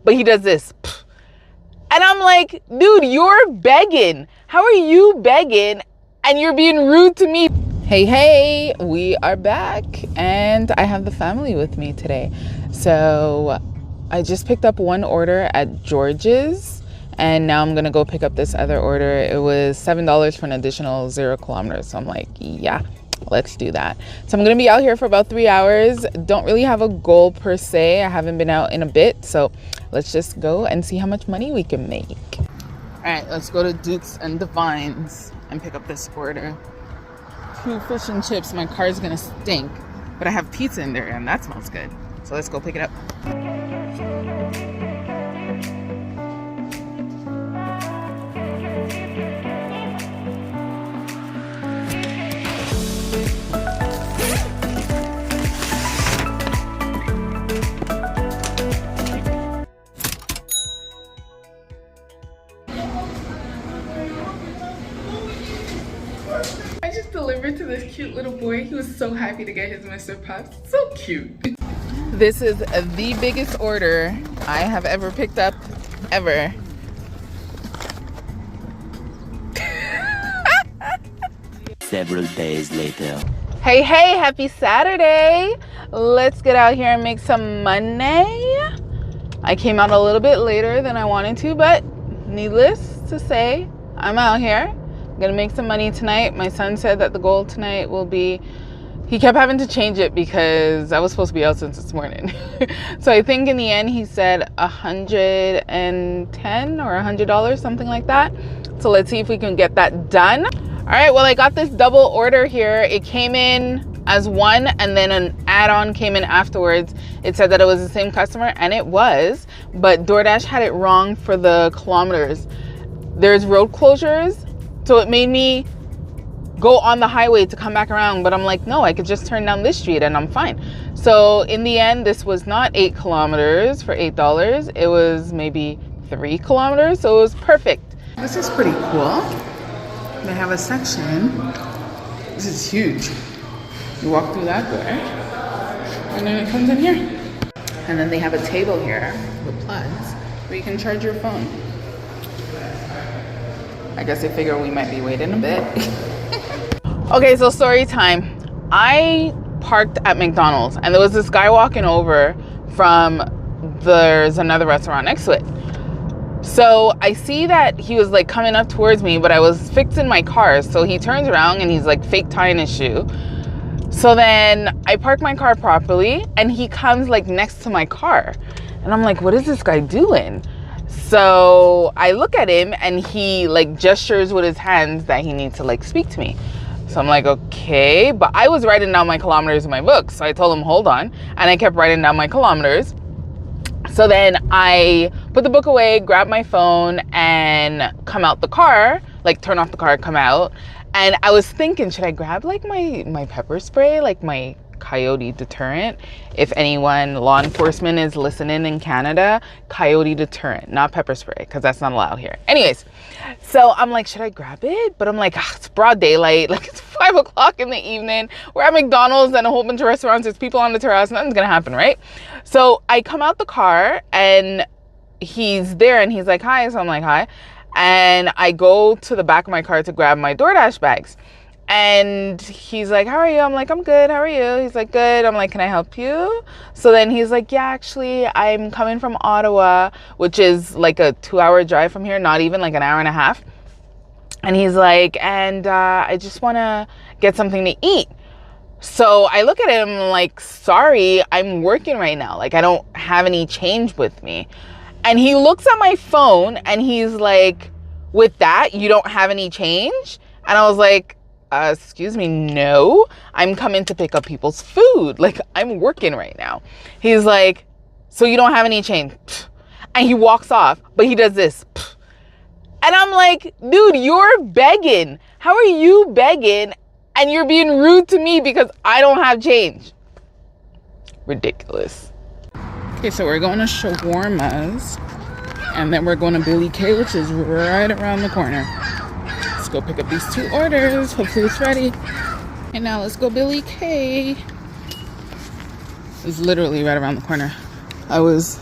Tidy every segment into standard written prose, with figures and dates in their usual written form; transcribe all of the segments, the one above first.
but he does this. And I'm like, dude, you're begging. How are you begging and you're being rude to me? Hey, we are back and I have the family with me today. So I just picked up one order at George's and now I'm gonna go pick up this other order. It was $7 for an additional 0 kilometers. So I'm like, yeah, let's do that. So I'm gonna be out here for about 3 hours. Don't really have a goal per se. I haven't been out in a bit. So let's just go and see how much money we can make. All right, let's go to Duke's and Divines and pick up this order. 2 fish and chips. My car's gonna stink, but I have pizza in there and that smells good. So let's go pick it up. Delivered to this cute little boy. He was so happy to get his Mr. Puffs. So cute. This is the biggest order I have ever picked up, ever. Several days later. Hey, happy Saturday. Let's get out here and make some money. I came out a little bit later than I wanted to, but needless to say, I'm out here. I'm gonna make some money tonight. My son said that the goal tonight will be, he kept having to change it because I was supposed to be out since this morning. So I think in the end he said $110 or $100, something like that. So let's see if we can get that done. All right, well, I got this double order here. It came in as one and then an add-on came in afterwards. It said that it was the same customer and it was, but DoorDash had it wrong for the kilometers. There's road closures. So it made me go on the highway to come back around, but I'm like, no, I could just turn down this street and I'm fine. So in the end, this was not 8 kilometers for $8. It was maybe 3 kilometers, so it was perfect. This is pretty cool. They have a section. This is huge. You walk through that door, and then it comes in here. And then they have a table here with plugs where you can charge your phone. I guess they figure we might be waiting a bit. Okay, so story time. I parked at McDonald's and there was this guy walking over from, there's another restaurant next to it. So I see that he was like coming up towards me, but I was fixing my car. So he turns around and he's like fake tying his shoe. So then I park my car properly and he comes like next to my car. And I'm like, what is this guy doing? So I look at him and he like gestures with his hands that he needs to like speak to me. So I'm like, okay, but I was writing down my kilometers in my book. So I told him, hold on. And I kept writing down my kilometers. So then I put the book away, grab my phone and come out the car, like turn off the car, come out. And I was thinking, should I grab like my pepper spray, like my coyote deterrent? If anyone, law enforcement is listening in Canada, coyote deterrent, not pepper spray, because that's not allowed here. Anyways, so I'm like, should I grab it? But I'm like, it's broad daylight, like it's 5 o'clock in the evening. We're at McDonald's and a whole bunch of restaurants. There's people on the terrace. Nothing's gonna happen, right? So I come out the car and he's there and he's like, hi. So I'm like, hi. And I go to the back of my car to grab my DoorDash bags. And he's like, how are you? I'm like, I'm good. How are you? He's like, good. I'm like, can I help you? So then he's like, yeah, actually, I'm coming from Ottawa, which is like a 2-hour drive from here, not even like an hour and a half. And he's like, and I just want to get something to eat. So I look at him like, sorry, I'm working right now. Like, I don't have any change with me. And he looks at my phone and he's like, with that, you don't have any change? And I was like, excuse me, no, I'm coming to pick up people's food. Like, I'm working right now. He's like, so you don't have any change? And he walks off, but he does this. And I'm like, dude, you're begging. How are you begging? And you're being rude to me because I don't have change. Ridiculous. Okay, so we're going to Shawarma's. And then we're going to Billy K, which is right around the corner. Let's go pick up these 2 orders. Hopefully it's ready. And now let's go Billy K. It's literally right around the corner. I was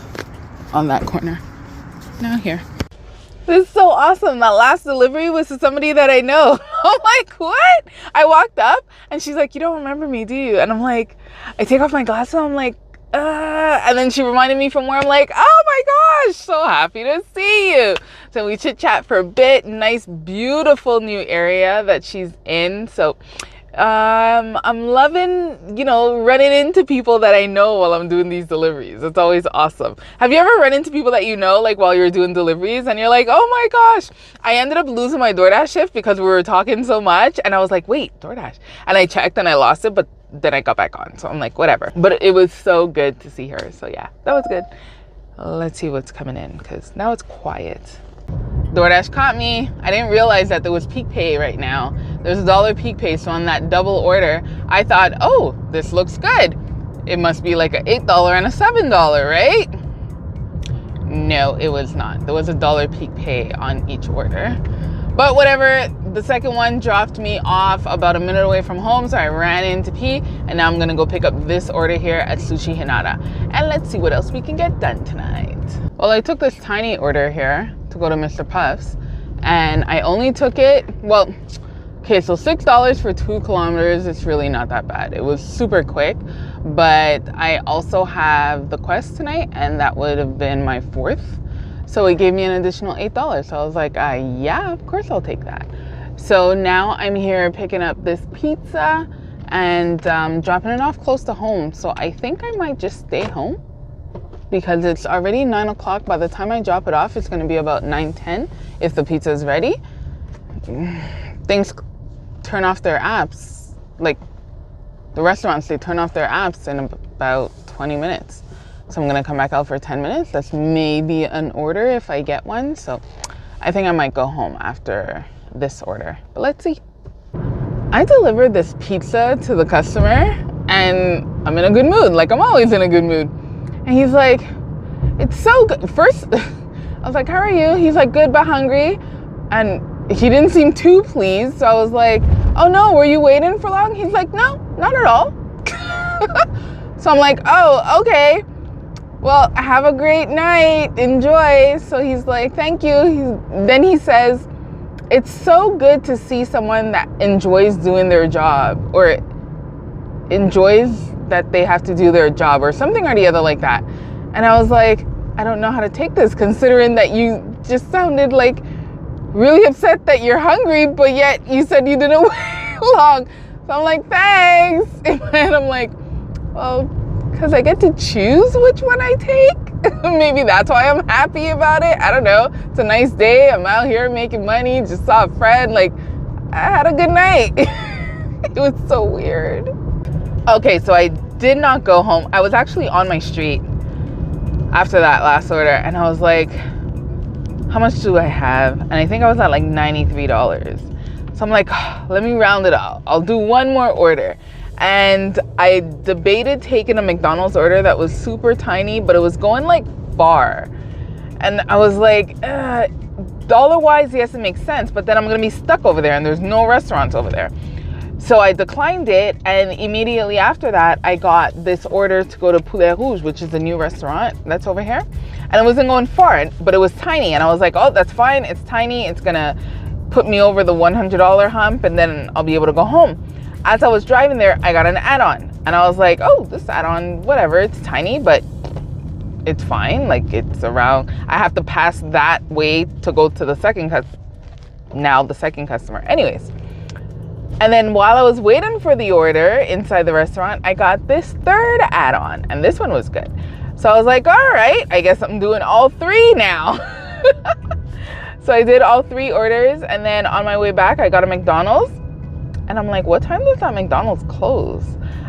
on that corner. Now here. This is so awesome. That last delivery was to somebody that I know. I'm like, what? I walked up and she's like, you don't remember me, do you? And I'm like, I take off my glasses. I'm like, and then she reminded me from where. I'm like, oh my gosh, so happy to see you. So we chit chat for a bit. Nice, beautiful new area that she's in. So I'm loving, you know, running into people that I know while I'm doing these deliveries. It's always awesome. Have you ever run into people that you know, like while you're doing deliveries and you're like, oh my gosh, I ended up losing my DoorDash shift because we were talking so much. And I was like, wait, DoorDash. And I checked and I lost it, but then I got back on. So I'm like, whatever. But it was so good to see her. So yeah, that was good. Let's see what's coming in because now it's quiet. DoorDash caught me. I didn't realize that there was peak pay right now. There's $1 peak pay. So on that double order, I thought, oh, this looks good. It must be like an $8 and a $7, right? No, it was not. There was $1 peak pay on each order. But whatever, the second one dropped me off about a minute away from home. So I ran in to pee and now I'm gonna go pick up this order here at Sushi Hinata. And let's see what else we can get done tonight. Well, I took this tiny order here to go to Mr. Puff's and I only took it, well, okay, so $6 for 2 kilometers. It's really not that bad. It was super quick, but I also have the Quest tonight and that would have been my 4th. So it gave me an additional $8. So I was like, yeah, of course I'll take that. So now I'm here picking up this pizza and dropping it off close to home. So I think I might just stay home because it's already 9 o'clock. By the time I drop it off, it's gonna be about 9:10 if the pizza is ready. Things turn off their apps. Like the restaurants, they turn off their apps in about 20 minutes. So I'm gonna come back out for 10 minutes. That's maybe an order if I get one. So I think I might go home after this order, but let's see. I delivered this pizza to the customer and I'm in a good mood. Like I'm always in a good mood. And he's like, it's so good. First, I was like, how are you? He's like, good, but hungry. And he didn't seem too pleased. So I was like, oh no, were you waiting for long? He's like, no, not at all. So I'm like, oh, okay. Well, have a great night. Enjoy. So he's like, thank you. Then he says, it's so good to see someone that enjoys doing their job or enjoys that they have to do their job or something or the other like that. And I was like, I don't know how to take this considering that you just sounded like really upset that you're hungry, but yet you said you didn't wait long. So I'm like, thanks. In my head, I'm like, well, because I get to choose which one I take. Maybe that's why I'm happy about it. I don't know. It's a nice day. I'm out here making money. Just saw a friend. Like, I had a good night. It was so weird. Okay, so I did not go home. I was actually on my street after that last order. And I was like, how much do I have? And I think I was at like $93. So I'm like, let me round it out. I'll do one more order. And I debated taking a McDonald's order that was super tiny, but it was going like far. And I was like, dollar-wise, yes, it makes sense, but then I'm gonna be stuck over there and there's no restaurants over there. So I declined it, and immediately after that, I got this order to go to Poulet Rouge, which is the new restaurant that's over here. And it wasn't going far, but it was tiny. And I was like, oh, that's fine, it's tiny. It's gonna put me over the $100 hump and then I'll be able to go home. As I was driving there, I got an add-on and I was like, oh, this add-on, whatever, it's tiny, but it's fine. Like it's around, I have to pass that way to go to the second customer. Anyways. And then while I was waiting for the order inside the restaurant, I got this third add-on and this one was good. So I was like, all right, I guess I'm doing all 3 now. So I did all 3 orders and then on my way back, I got a McDonald's. And I'm like, what time does that McDonald's close?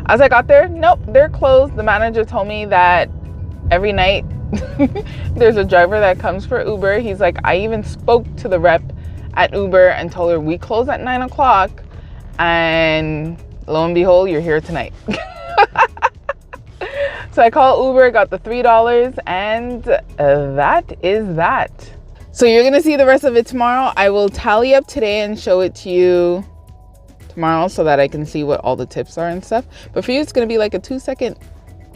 As I got there, nope, they're closed. The manager told me that every night there's a driver that comes for Uber. He's like, I even spoke to the rep at Uber and told her we close at 9 o'clock. And lo and behold, you're here tonight. So I called Uber, got the $3, and that is that. So you're gonna see the rest of it tomorrow. I will tally up today and show it to you tomorrow so that I can see what all the tips are and stuff. But for you, it's gonna be like a 2-second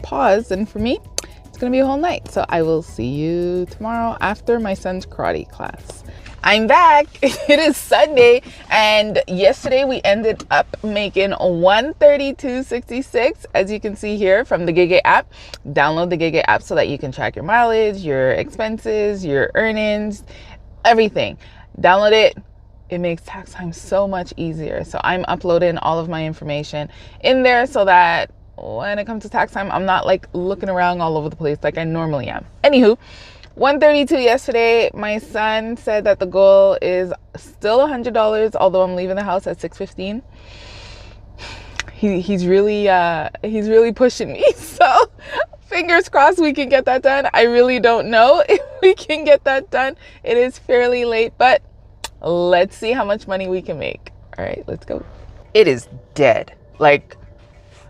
pause, and for me, it's gonna be a whole night. So I will see you tomorrow after my son's karate class. I'm back. It is Sunday, and yesterday we ended up making $132.66, as you can see here from the Gege app. Download the Gege app so that you can track your mileage, your expenses, your earnings, everything. Download it. It makes tax time so much easier. So I'm uploading all of my information in there so that when it comes to tax time, I'm not like looking around all over the place like I normally am. Anywho, 132 yesterday. My son said that the goal is still $100, although I'm leaving the house at 6:15. He's really pushing me. So fingers crossed we can get that done. I really don't know if we can get that done. It is fairly late, but let's see how much money we can make. All right, let's go. It is dead, like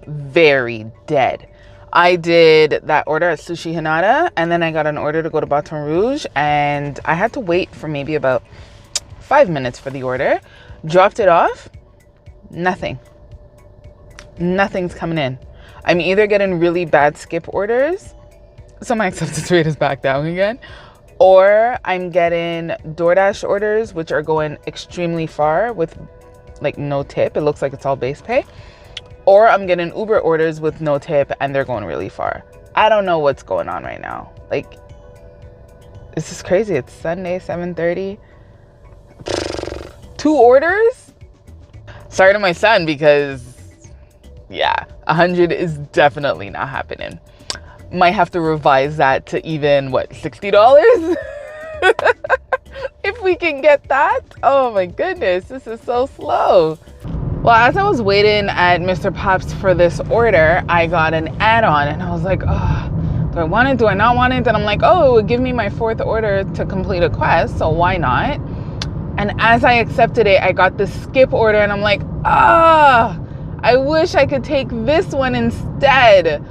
very dead. I did that order at Sushi Hinata, and then I got an order to go to Baton Rouge, and I had to wait for maybe about 5 minutes for the order. Dropped it off, nothing's coming in. I'm either getting really bad skip orders, so my acceptance rate is back down again, or I'm getting DoorDash orders, which are going extremely far with like no tip. It looks like it's all base pay. Or I'm getting Uber orders with no tip and they're going really far. I don't know what's going on right now. Like, this is crazy. It's Sunday, 7:30. 2 orders? Sorry to my son, because yeah, 100 is definitely not happening. Might have to revise that to even, what, $60? If we can get that. Oh my goodness, this is so slow. Well, as I was waiting at Mr. Pop's for this order, I got an add-on and I was like, oh, do I want it? Do I not want it? And I'm like, oh, it would give me my 4th order to complete a quest, so why not? And as I accepted it, I got the skip order and I'm like, ah, I wish I could take this one instead.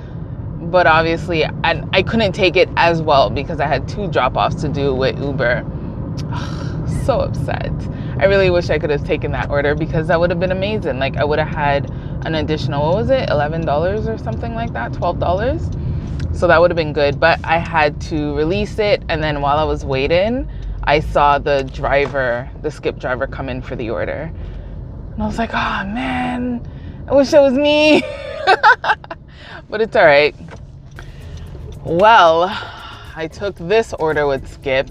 But obviously, I couldn't take it as well because I had 2 drop-offs to do with Uber. So upset. I really wish I could have taken that order because that would have been amazing. Like, I would have had an additional, what was it, $11 or something like that, $12. So that would have been good, but I had to release it. And then while I was waiting, I saw the skip driver come in for the order. And I was like, oh man, I wish it was me. But it's all right. Well, I took this order with Skip.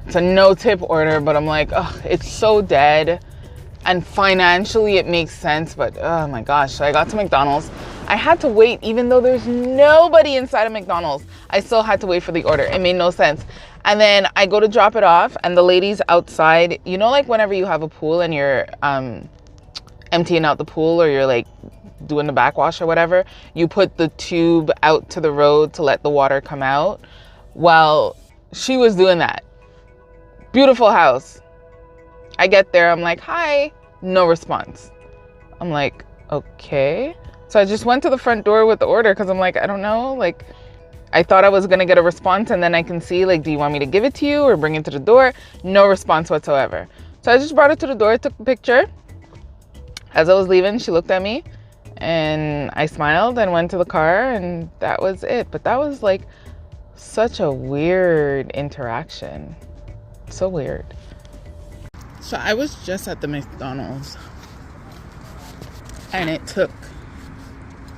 It's a no tip order, but I'm like, oh, it's so dead. And financially it makes sense, but oh my gosh. So I got to McDonald's. I had to wait, even though there's nobody inside of McDonald's. I still had to wait for the order. It made no sense. And then I go to drop it off and the lady's outside. You know, like whenever you have a pool and you're emptying out the pool, or you're like doing the backwash or whatever, you put the tube out to the road to let the water come out. Well, she was doing that. Beautiful house. I get there, I'm like, hi, no response. I'm like, okay. So I just went to the front door with the order because I'm like, I don't know, like, I thought I was gonna get a response and then I can see, like, do you want me to give it to you or bring it to the door? No response whatsoever. So I just brought it to the door, took a picture. As I was leaving, she looked at me and I smiled and went to the car, and that was it. But that was like such a weird interaction. So weird. So I was just at the McDonald's and it took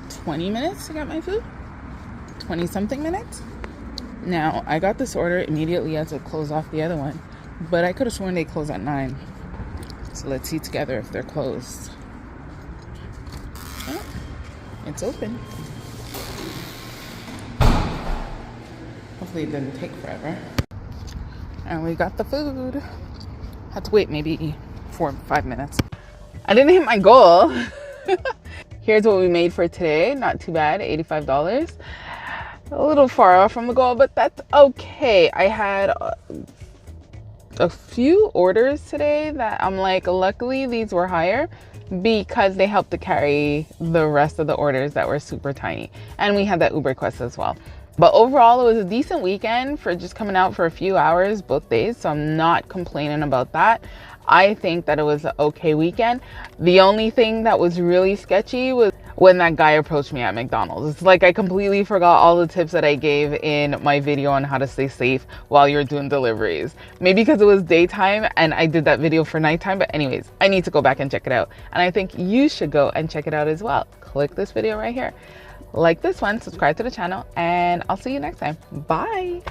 20 minutes to get my food. 20 something minutes. Now I got this order immediately as it closed off the other one, but I could have sworn they closed at 9. So let's see together if they're closed. Oh, it's open. Hopefully it didn't take forever. And we got the food. Had to wait maybe 4 or 5 minutes. I didn't hit my goal. Here's what we made for today. Not too bad, $85. A little far off from the goal, but that's okay. I had a few orders today that I'm like, luckily these were higher because they helped to carry the rest of the orders that were super tiny. And we had that Uber quest as well. But overall, it was a decent weekend for just coming out for a few hours both days. So I'm not complaining about that. I think that it was an okay weekend. The only thing that was really sketchy was when that guy approached me at McDonald's. It's like I completely forgot all the tips that I gave in my video on how to stay safe while you're doing deliveries. Maybe because it was daytime and I did that video for nighttime, but anyways, I need to go back and check it out. And I think you should go and check it out as well. Click this video right here, like this one, subscribe to the channel, and I'll see you next time. Bye.